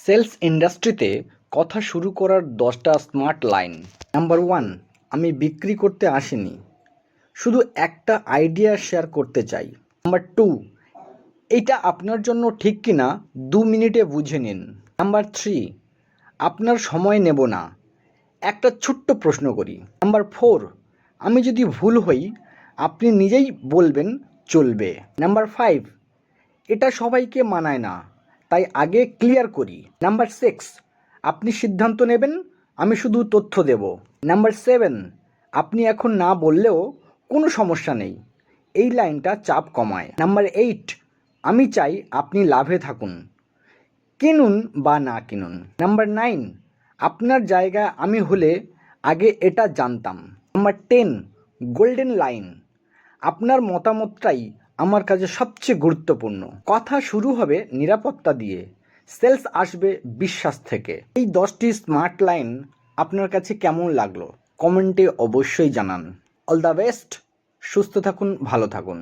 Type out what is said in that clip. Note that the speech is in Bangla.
সেলস ইন্ডাস্ট্রিতে কথা শুরু করার 10টা স্মার্ট লাইন। নাম্বার 1, আমি বিক্রি করতে আসিনি, শুধু একটা আইডিয়া শেয়ার করতে চাই। নাম্বার 2, এটা আপনার জন্য ঠিক কিনা 2 মিনিটে বুঝে নিন। নাম্বার 3, আপনার সময় নেব না, একটা ছোট্ট প্রশ্ন করি। নাম্বার 4, আমি যদি ভুল হই আপনি নিজেই বলবেন, চলবে। নাম্বার 5, এটা সবাইকে মানায় না, তাই আগে ক্লিয়ার করি। নাম্বার 6, আপনি সিদ্ধান্ত নেবেন, আমি শুধু তথ্য দেব। নাম্বার 7, আপনি এখন না বললেও কোনো সমস্যা নেই, এই লাইনটা চাপ কমায়। নাম্বার 8, আমি চাই আপনি লাভে থাকুন, কিনুন বা না কিনুন। নাম্বার 9, আপনার জায়গায় আমি হলে আগে এটা জানতাম। নাম্বার 10, গোল্ডেন লাইন, আপনার মতামতটাই আমার কাছে সবচেয়ে গুরুত্বপূর্ণ। কথা শুরু হবে নিরাপত্তা দিয়ে, সেলস আসবে বিশ্বাস থেকে। এই 10টি স্মার্ট লাইন আপনার কাছে কেমন লাগলো কমেন্টে অবশ্যই জানান। অল দ্য বেস্ট, সুস্থ থাকুন, ভালো থাকুন।